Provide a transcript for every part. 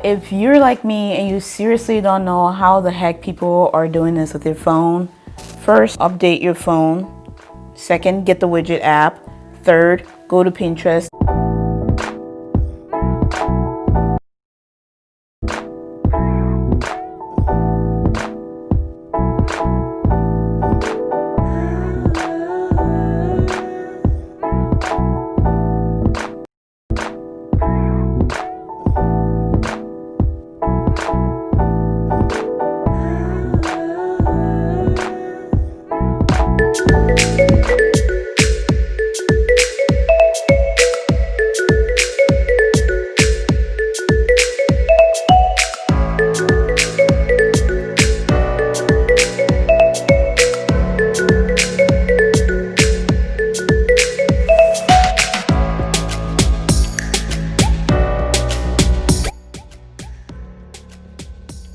If you're like me and you seriously don't know how the heck people are doing this with their phone, first, update your phone. Second, get the widget app. Third, go to Pinterest.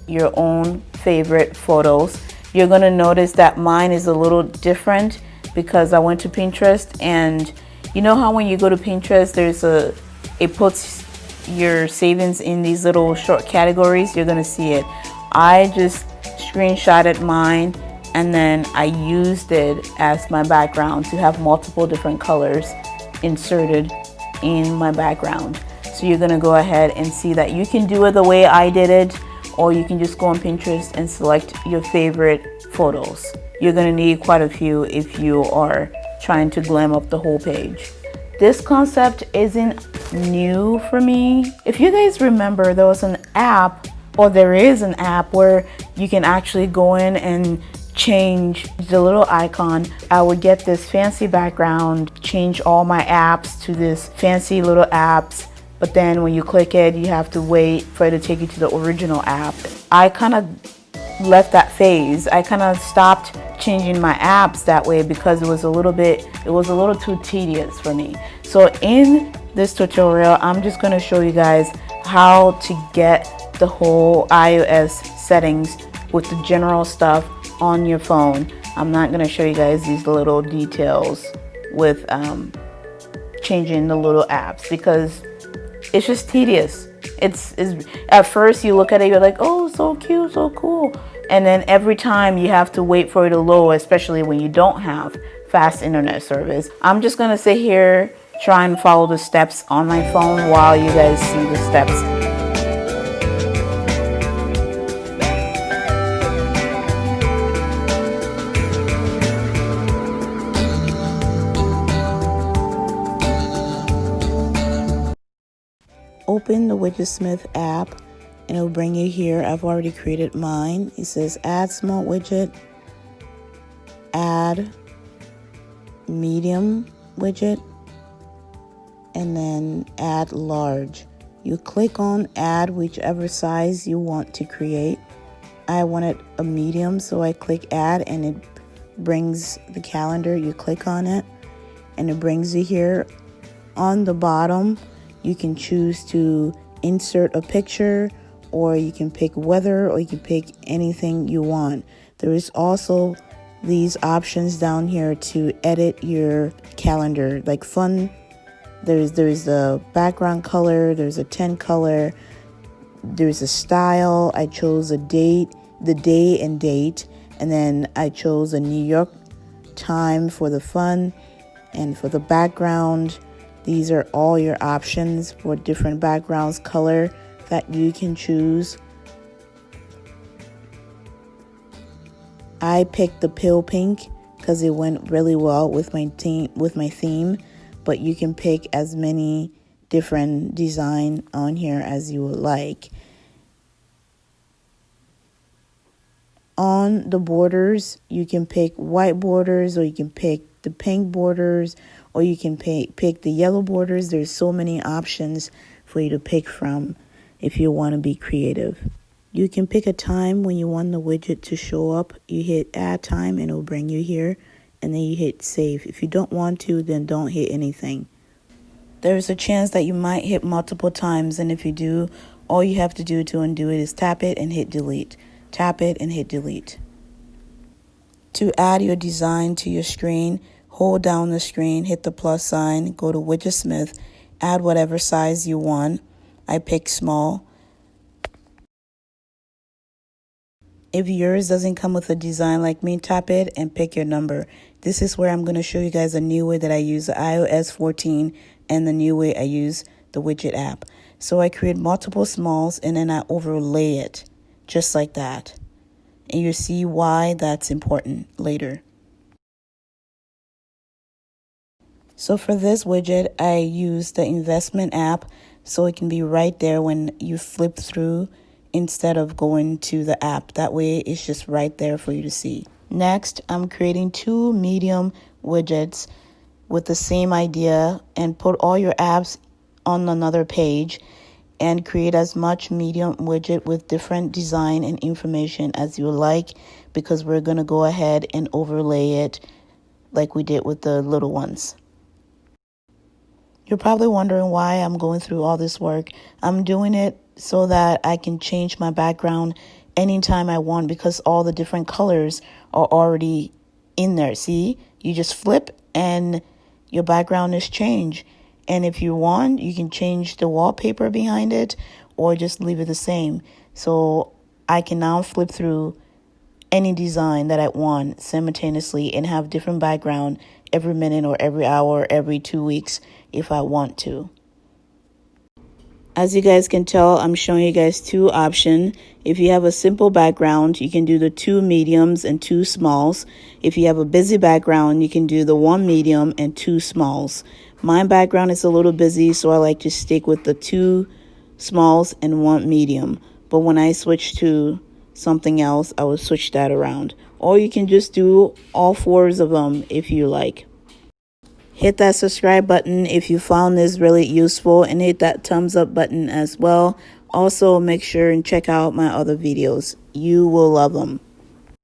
Your own favorite photos. You're gonna notice that mine is a little different because I went to Pinterest, and you know how when you go to Pinterest it puts your savings in these little short categories. You're gonna see it. I just screenshotted mine and then I used it as my background to have multiple different colors inserted in my background. So you're gonna go ahead and see that you can do it the way I did it, or you can just go on Pinterest and select your favorite photos. You're gonna need quite a few if you are trying to glam up the whole page. This concept isn't new for me. If you guys remember, there was an app, or there is an app where you can actually go in and change the little icon. I would get this fancy background, change all my apps to this fancy little apps, but then when you click it, you have to wait for it to take you to the original app. I kind of left that phase. I kind of stopped changing my apps that way because it was a little too tedious for me. So in this tutorial, I'm just going to show you guys how to get the whole iOS settings with the general stuff on your phone. I'm not going to show you guys these little details with changing the little apps because it's just tedious. It's at first you look at it, you're like, oh, so cute, so cool, and then every time you have to wait for it to load, especially when you don't have fast internet service. I'm just gonna sit here, try and follow the steps on my phone while you guys see the steps. Open the Widgetsmith app and it'll bring you here. I've already created mine. It says add small widget, add medium widget, and then add large. You click on add whichever size you want to create. I wanted a medium, so I click add and it brings the calendar. You click on it and it brings you here. On the bottom, you can choose to insert a picture, or you can pick weather, or you can pick anything you want. There is also these options down here to edit your calendar, like fun. There's a background color, there's a 10 color, there's a style. I chose a date, the day and date, and then I chose a New York time for the fun and for the background. These are all your options for different backgrounds, color that you can choose. I picked the pale pink because it went really well with my theme, but you can pick as many different design on here as you would like. On the borders, you can pick white borders, or you can pick the pink borders, or you can pick the yellow borders. There's so many options for you to pick from if you want to be creative. You can pick a time when you want the widget to show up. You hit add time and it'll bring you here, and then you hit save. If you don't want to, then don't hit anything. There's a chance that you might hit multiple times, and if you do, all you have to do to undo it is tap it and hit delete. Tap it and hit delete. To add your design to your screen, hold down the screen, hit the plus sign, go to Widgetsmith, add whatever size you want. I pick small. If yours doesn't come with a design like me, tap it and pick your number. This is where I'm going to show you guys a new way that I use the iOS 14 and the new way I use the widget app. So I create multiple smalls and then I overlay it just like that. And you see why that's important later. So for this widget, I use the investment app so it can be right there when you flip through instead of going to the app. That way it's just right there for you to see. Next, I'm creating 2 medium widgets with the same idea and put all your apps on another page and create as much medium widget with different design and information as you like, because we're going to go ahead and overlay it like we did with the little ones. You're probably wondering why I'm going through all this work. I'm doing it so that I can change my background anytime I want, because all the different colors are already in there. See, you just flip and your background is changed. And if you want, you can change the wallpaper behind it or just leave it the same. So I can now flip through any design that I want simultaneously and have different background every minute or every hour, every 2 weeks if I want to. As you guys can tell, I'm showing you guys 2 options. If you have a simple background, you can do the 2 mediums and 2 smalls. If you have a busy background, you can do the 1 medium and 2 smalls. My background is a little busy, so I like to stick with the 2 smalls and 1 medium. But when I switch to something else, I will switch that around. Or you can just do all 4 of them if you like. Hit that subscribe button if you found this really useful, and hit that thumbs up button as well. Also, make sure and check out my other videos. You will love them.